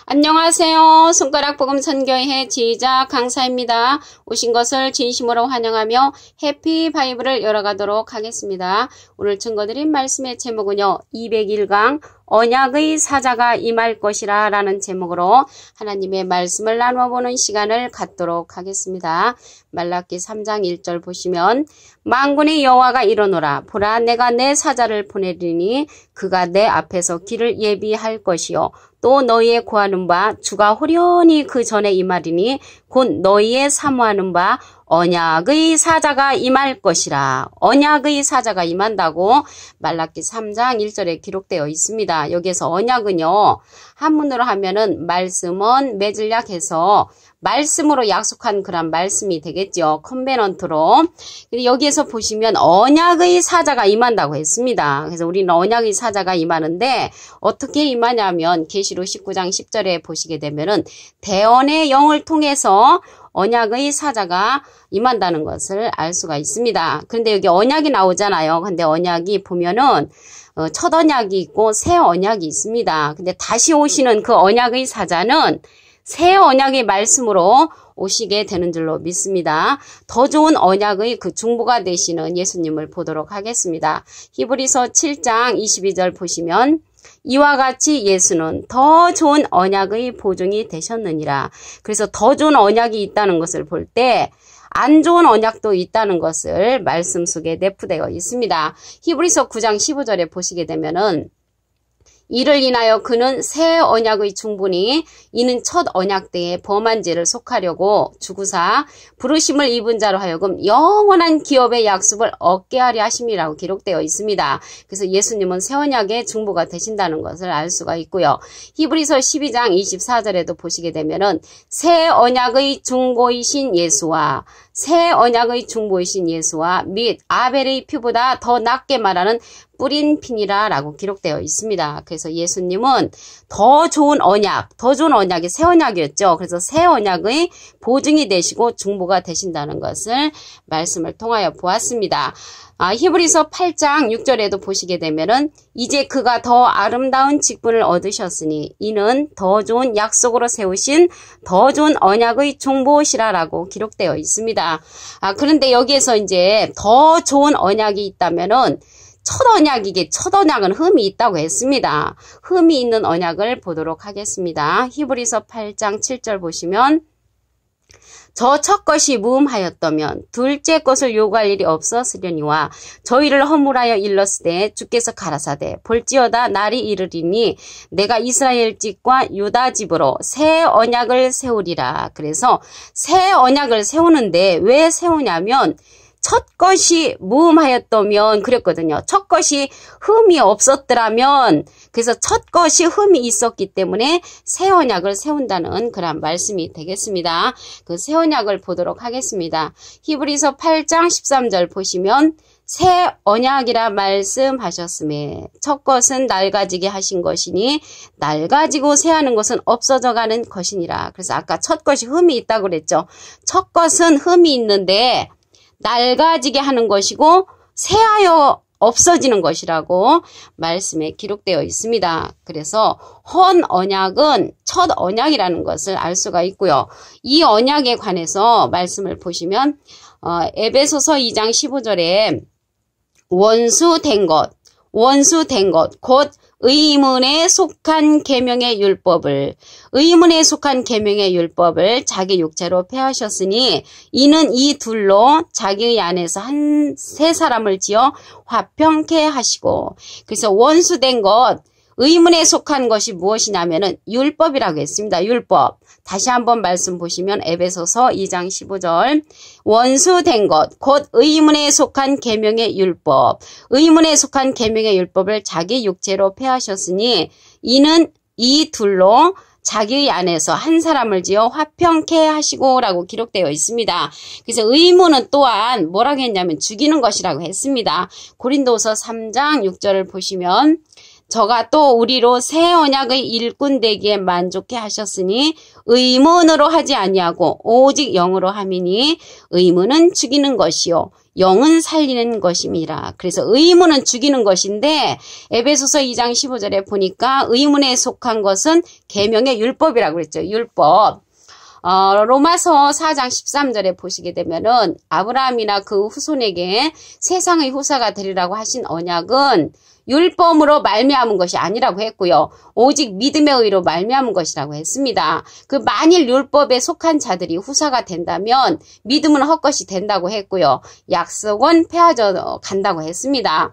안녕하세요. 손가락 복음 선교회 지휘자 강사입니다. 오신 것을 진심으로 환영하며 해피 바이블을 열어가도록 하겠습니다. 오늘 증거드린 말씀의 제목은요. 201강 언약의 사자가 임할 것이라 라는 제목으로 하나님의 말씀을 나눠보는 시간을 갖도록 하겠습니다. 말라기 3장 1절 보시면 만군의 여호와가 이르노라 보라 내가 내 사자를 보내리니 그가 내 앞에서 길을 예비할 것이요 또 너희의 구하는 바 주가 호련히 그 전에 임하리니 곧 너희의 사모하는 바 언약의 사자가 임할 것이라. 언약의 사자가 임한다고 말라기 3장 1절에 기록되어 있습니다. 여기에서 언약은요. 한문으로 하면은 말씀은 맺을약 해서 말씀으로 약속한 그런 말씀이 되겠죠. 컨베넌트로. 여기에서 보시면 언약의 사자가 임한다고 했습니다. 그래서 우리는 언약의 사자가 임하는데 어떻게 임하냐면 계시록 19장 10절에 보시게 되면은 대언의 영을 통해서 언약의 사자가 임한다는 것을 알 수가 있습니다. 그런데 여기 언약이 나오잖아요. 근데 언약이 보면은 첫 언약이 있고 새 언약이 있습니다. 근데 다시 오시는 그 언약의 사자는 새 언약의 말씀으로 오시게 되는 줄로 믿습니다. 더 좋은 언약의 그 중보가 되시는 예수님을 보도록 하겠습니다. 히브리서 7장 22절 보시면 이와 같이 예수는 더 좋은 언약의 보증이 되셨느니라. 그래서 더 좋은 언약이 있다는 것을 볼 때 안 좋은 언약도 있다는 것을 말씀 속에 내포되어 있습니다. 히브리서 9장 15절에 보시게 되면은 이를 인하여 그는 새 언약의 중보니 이는 첫 언약 때에 범한 죄를 속하려고 주구사 부르심을 입은 자로 하여금 영원한 기업의 약속을 얻게 하려 하심이라고 기록되어 있습니다. 그래서 예수님은 새 언약의 중보가 되신다는 것을 알 수가 있고요. 히브리서 12장 24절에도 보시게 되면은 새 언약의 중보이신 예수와 새 언약의 중보이신 예수와 및 아벨의 피보다 더 낫게 말하는 뿌린 피니라 라고 기록되어 있습니다. 그래서 예수님은 더 좋은 언약이 새 언약이었죠. 그래서 새 언약의 보증이 되시고 중보가 되신다는 것을 말씀을 통하여 보았습니다. 히브리서 8장 6절에도 보시게 되면은 이제 그가 더 아름다운 직분을 얻으셨으니 이는 더 좋은 약속으로 세우신 더 좋은 언약의 중보시라라고 기록되어 있습니다. 그런데 여기에서 이제 더 좋은 언약이 있다면은 첫 언약은 흠이 있다고 했습니다. 흠이 있는 언약을 보도록 하겠습니다. 히브리서 8장 7절 보시면 저 첫 것이 무음하였다면 둘째 것을 요구할 일이 없었으려니와 저희를 허물하여 일렀으되 주께서 가라사대 볼지어다 날이 이르리니 내가 이스라엘 집과 유다 집으로 새 언약을 세우리라. 그래서 새 언약을 세우는데 왜 세우냐면 첫 것이 무음하였다면 그랬거든요. 첫 것이 흠이 없었더라면 그래서 첫 것이 흠이 있었기 때문에 새 언약을 세운다는 그런 말씀이 되겠습니다. 그 새 언약을 보도록 하겠습니다. 히브리서 8장 13절 보시면 새 언약이라 말씀하셨음에 첫 것은 낡아지게 하신 것이니 낡아지고 새하는 것은 없어져 가는 것이니라. 그래서 아까 첫 것이 흠이 있다고 그랬죠. 첫 것은 흠이 있는데 낡아지게 하는 것이고 새하여 없어지는 것이라고 말씀에 기록되어 있습니다. 그래서 헌 언약은 첫 언약이라는 것을 알 수가 있고요. 이 언약에 관해서 말씀을 보시면 에베소서 2장 15절에 원수된 것 곧 의문에 속한 계명의 율법을 자기 육체로 폐하셨으니 이는 이 둘로 자기의 안에서 세 사람을 지어 화평케 하시고. 그래서 원수된 것 의문에 속한 것이 무엇이냐면은 율법이라고 했습니다. 율법. 다시 한번 말씀 보시면 에베소서 2장 15절 원수된 것 곧 의문에 속한 계명의 율법 의문에 속한 계명의 율법을 자기 육체로 폐하셨으니 이는 이 둘로 자기의 안에서 한 사람을 지어 화평케 하시고 라고 기록되어 있습니다. 그래서 의문은 또한 뭐라고 했냐면 죽이는 것이라고 했습니다. 고린도서 3장 6절을 보시면 저가 또 우리로 새 언약의 일꾼 되기에 만족해 하셨으니 의문으로 하지 아니하고 오직 영으로 함이니 의문은 죽이는 것이요 영은 살리는 것임이라. 그래서 의문은 죽이는 것인데 에베소서 2장 15절에 보니까 의문에 속한 것은 계명의 율법이라고 그랬죠. 율법. 로마서 4장 13절에 보시게 되면은 아브라함이나 그 후손에게 세상의 후사가 되리라고 하신 언약은 율법으로 말미암은 것이 아니라고 했고요. 오직 믿음의 의로 말미암은 것이라고 했습니다. 그 만일 율법에 속한 자들이 후사가 된다면 믿음은 헛것이 된다고 했고요. 약속은 폐하져 간다고 했습니다.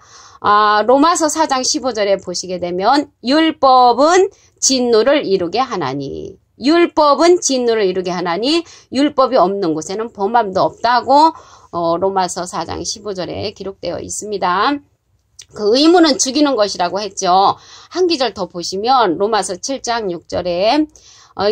로마서 4장 15절에 보시게 되면 율법은 진노를 이루게 하나니 율법은 진노를 이루게 하나니 율법이 없는 곳에는 범함도 없다고 로마서 4장 15절에 기록되어 있습니다. 그 의무는 죽이는 것이라고 했죠. 한 기절 더 보시면 로마서 7장 6절에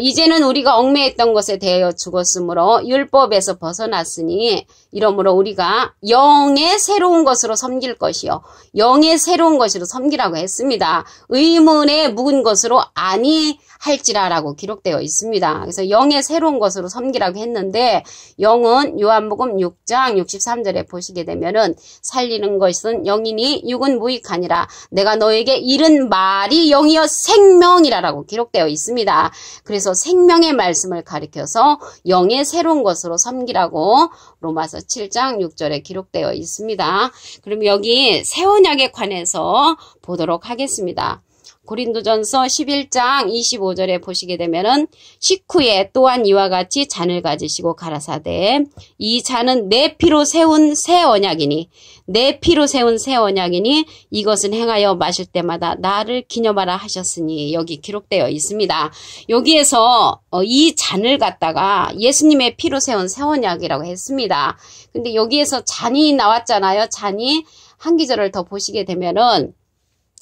이제는 우리가 얽매였던 것에 대하여 죽었으므로 율법에서 벗어났으니 이러므로 우리가 영의 새로운 것으로 섬길 것이요. 영의 새로운 것으로 섬기라고 했습니다. 의문에 묵은 것으로 아니 할지라라고 기록되어 있습니다. 그래서 영의 새로운 것으로 섬기라고 했는데 영은 요한복음 6장 63절에 보시게 되면은 살리는 것은 영이니 육은 무익하니라. 내가 너에게 이른 말이 영이여 생명이라라고 기록되어 있습니다. 그래서 생명의 말씀을 가리켜서 영의 새로운 것으로 섬기라고 로마서 7장 6절에 기록되어 있습니다. 그럼 여기 새 언약에 관해서 보도록 하겠습니다. 고린도전서 11장 25절에 보시게 되면은 식후에 또한 이와 같이 잔을 가지시고 가라사대 이 잔은 내 피로 세운 새 언약이니 내 피로 세운 새 언약이니 이것은 행하여 마실 때마다 나를 기념하라 하셨으니 여기 기록되어 있습니다. 여기에서 이 잔을 갖다가 예수님의 피로 세운 새 언약이라고 했습니다. 근데 여기에서 잔이 나왔잖아요. 잔이 한 기절을 더 보시게 되면은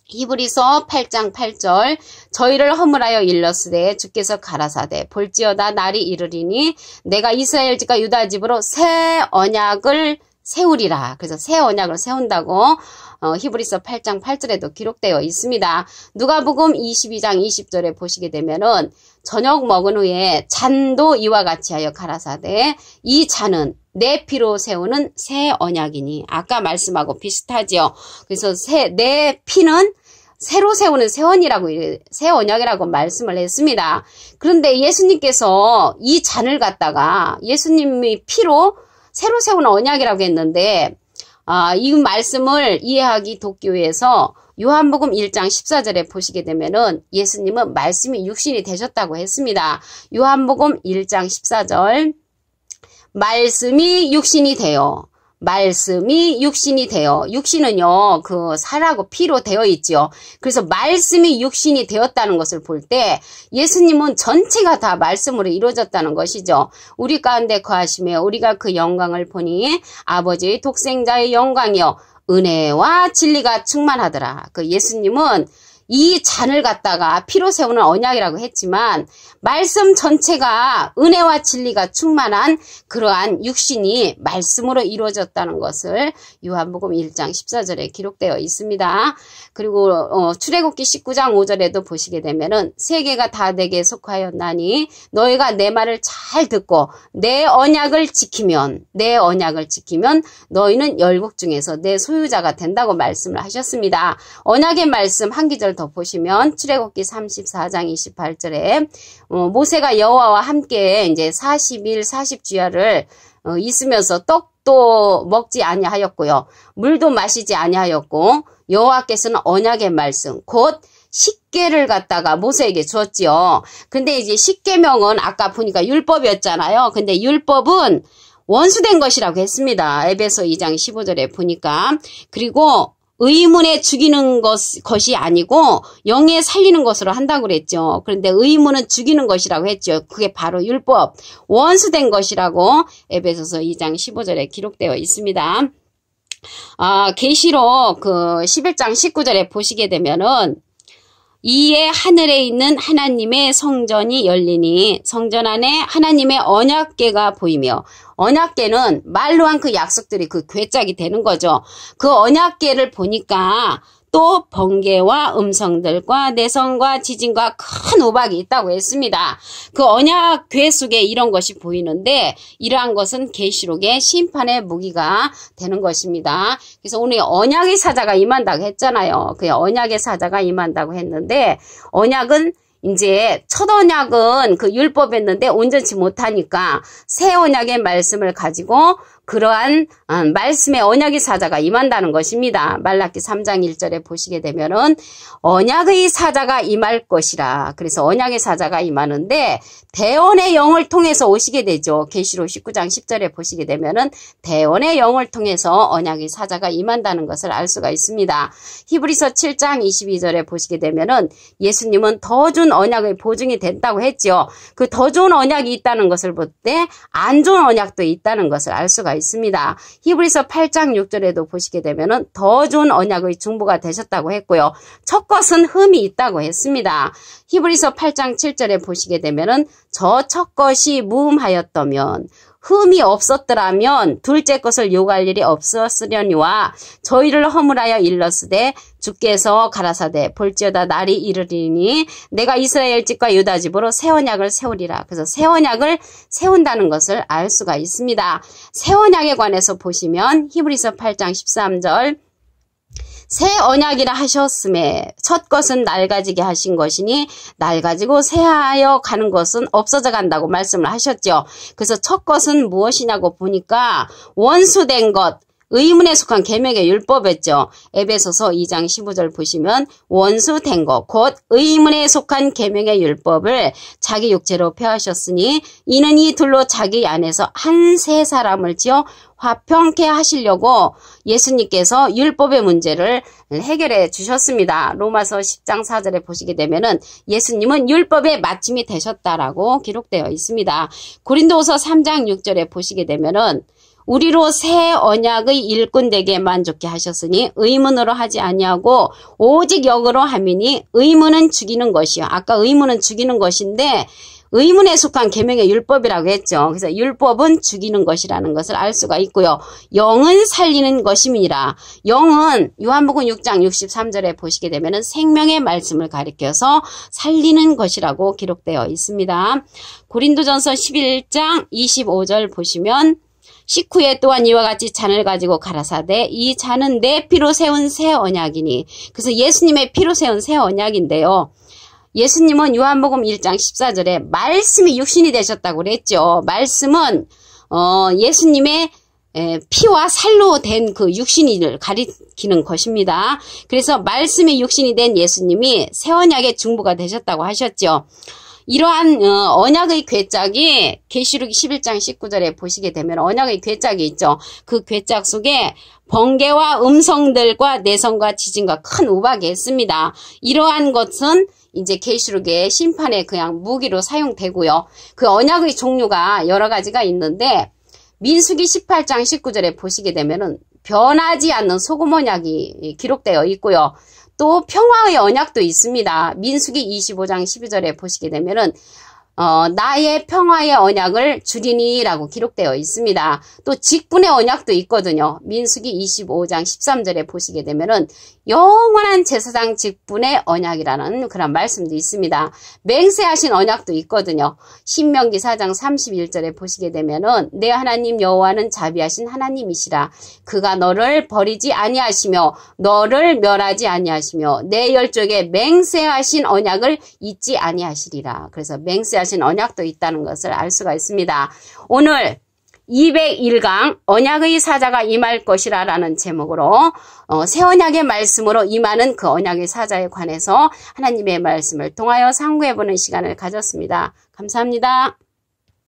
히브리서 8장 8절 저희를 허물하여 일렀으되 주께서 가라사대 볼지어다 날이 이르리니 내가 이스라엘 집과 유다 집으로 새 언약을 세우리라. 그래서 새 언약을 세운다고 히브리서 8장 8절에도 기록되어 있습니다. 누가복음 22장 20절에 보시게 되면은 저녁 먹은 후에 잔도 이와 같이 하여 가라사대 이 잔은 내 피로 세우는 새 언약이니 아까 말씀하고 비슷하죠. 그래서 내 피는 새로 세우는 새 언약이라고 말씀을 했습니다. 그런데 예수님께서 이 잔을 갖다가 예수님의 피로 새로 세우는 언약이라고 했는데 이 말씀을 이해하기 돕기 위해서 요한복음 1장 14절에 보시게 되면은 예수님은 말씀이 육신이 되셨다고 했습니다. 요한복음 1장 14절 말씀이 육신이 되어 말씀이 육신이 되어 육신은요 그 살하고 피로 되어 있죠. 그래서 말씀이 육신이 되었다는 것을 볼 때 예수님은 전체가 다 말씀으로 이루어졌다는 것이죠. 우리 가운데 거하시며 우리가 그 영광을 보니 아버지의 독생자의 영광이요 은혜와 진리가 충만하더라. 그 예수님은 이 잔을 갖다가 피로 세우는 언약이라고 했지만 말씀 전체가 은혜와 진리가 충만한 그러한 육신이 말씀으로 이루어졌다는 것을 요한복음 1장 14절에 기록되어 있습니다. 그리고 출애굽기 19장 5절에도 보시게 되면은 세계가 다 내게 속하였나니 너희가 내 말을 잘 듣고 내 언약을 지키면 너희는 열국 중에서 내 소유자가 된다고 말씀을 하셨습니다. 언약의 말씀 한 기절 더 보시면 출애굽기 34장 28절에 모세가 여호와와 함께 이제 40일 40주야를 있으면서 떡도 먹지 아니하였고요. 물도 마시지 아니하였고 여호와께서는 언약의 말씀 곧 십계를 갖다가 모세에게 주었지요. 근데 이제 십계명은 아까 보니까 율법이었잖아요. 근데 율법은 원수된 것이라고 했습니다. 에베소 2장 15절에 보니까. 그리고 의문에 죽이는 것이 아니고 영에 살리는 것으로 한다고 그랬죠. 그런데 의문은 죽이는 것이라고 했죠. 그게 바로 율법, 원수된 것이라고 에베소서 2장 15절에 기록되어 있습니다. 계시록 그 11장 19절에 보시게 되면은 이에 하늘에 있는 하나님의 성전이 열리니 성전 안에 하나님의 언약궤가 보이며 언약궤는 말로 한 그 약속들이 그 궤짝이 되는 거죠. 그 언약궤를 보니까 또 번개와 음성들과 내성과 지진과 큰 우박이 있다고 했습니다. 그 언약 궤 속에 이런 것이 보이는데 이러한 것은 계시록의 심판의 무기가 되는 것입니다. 그래서 오늘 언약의 사자가 임한다고 했잖아요. 그 언약의 사자가 임한다고 했는데 언약은 이제 첫 언약은 그 율법이었는데 온전치 못하니까 새 언약의 말씀을 가지고 그러한 말씀의 언약의 사자가 임한다는 것입니다. 말라기 3장 1절에 보시게 되면은 언약의 사자가 임할 것이라. 그래서 언약의 사자가 임하는데 대언의 영을 통해서 오시게 되죠. 계시록 19장 10절에 보시게 되면은 대언의 영을 통해서 언약의 사자가 임한다는 것을 알 수가 있습니다. 히브리서 7장 22절에 보시게 되면은 예수님은 더 좋은 언약의 보증이 된다고 했죠. 그 더 좋은 언약이 있다는 것을 볼 때 안 좋은 언약도 있다는 것을 알 수가 있습니다. 히브리서 8장 6절에도 보시게 되면은 더 좋은 언약의 중보가 되셨다고 했고요. 첫 것은 흠이 있다고 했습니다. 히브리서 8장 7절에 보시게 되면은 저 첫 것이 무흠하였다면 흠이 없었더라면 둘째 것을 요구할 일이 없었으려니와 저희를 허물하여 일렀으되 주께서 가라사대 볼지어다 날이 이르리니 내가 이스라엘 집과 유다 집으로 새 언약을 세우리라. 그래서 새 언약을 세운다는 것을 알 수가 있습니다. 새 언약에 관해서 보시면 히브리서 8장 13절 새 언약이라 하셨음에 첫 것은 낡아지게 하신 것이니 낡아지고 새하여 가는 것은 없어져 간다고 말씀을 하셨죠. 그래서 첫 것은 무엇이냐고 보니까 원수된 것, 의문에 속한 계명의 율법이었죠. 에베소서 2장 15절 보시면 원수된 것, 곧 의문에 속한 계명의 율법을 자기 육체로 폐하셨으니 이는 이 둘로 자기 안에서 한 새 사람을 지어 화평케 하시려고 예수님께서 율법의 문제를 해결해 주셨습니다. 로마서 10장 4절에 보시게 되면은 예수님은 율법의 마침이 되셨다라고 기록되어 있습니다. 고린도후서 3장 6절에 보시게 되면은 우리로 새 언약의 일꾼 되게 만족케 하셨으니 의문으로 하지 아니하고 오직 영으로 함이니 의문은 죽이는 것이요. 아까 의문은 죽이는 것인데 의문에 속한 계명의 율법이라고 했죠. 그래서 율법은 죽이는 것이라는 것을 알 수가 있고요. 영은 살리는 것임이라. 영은 요한복음 6장 63절에 보시게 되면은 생명의 말씀을 가리켜서 살리는 것이라고 기록되어 있습니다. 고린도전서 11장 25절 보시면 식후에 또한 이와 같이 잔을 가지고 가라사대 이 잔은 내 피로 세운 새 언약이니. 그래서 예수님의 피로 세운 새 언약인데요. 예수님은 요한복음 1장 14절에 말씀이 육신이 되셨다고 그랬죠. 말씀은 예수님의 피와 살로 된 그 육신을 가리키는 것입니다. 그래서 말씀이 육신이 된 예수님이 새 언약의 중보가 되셨다고 하셨죠. 이러한 언약의 궤짝이 계시록 11장 19절에 보시게 되면 언약의 궤짝이 있죠. 그 궤짝 속에 번개와 음성들과 내성과 지진과 큰 우박이 있습니다. 이러한 것은 이제 계시록의 심판의 그냥 무기로 사용되고요. 그 언약의 종류가 여러 가지가 있는데 민수기 18장 19절에 보시게 되면은 변하지 않는 소금 언약이 기록되어 있고요. 또 평화의 언약도 있습니다. 민수기 25장 12절에 보시게 되면은 나의 평화의 언약을 주리니라고 기록되어 있습니다. 또 직분의 언약도 있거든요. 민수기 25장 13절에 보시게 되면은 영원한 제사장 직분의 언약이라는 그런 말씀도 있습니다. 맹세하신 언약도 있거든요. 신명기 4장 31절에 보시게 되면은 내 하나님 여호와는 자비하신 하나님이시라. 그가 너를 버리지 아니하시며 너를 멸하지 아니하시며 내 열조에게 맹세하신 언약을 잊지 아니하시리라. 그래서 맹세하신 언약도 있다는 것을 알 수가 있습니다. 오늘 201강 언약의 사자가 임할 것이라 라는 제목으로 새 언약의 말씀으로 임하는 그 언약의 사자에 관해서 하나님의 말씀을 통하여 상고해보는 시간을 가졌습니다. 감사합니다.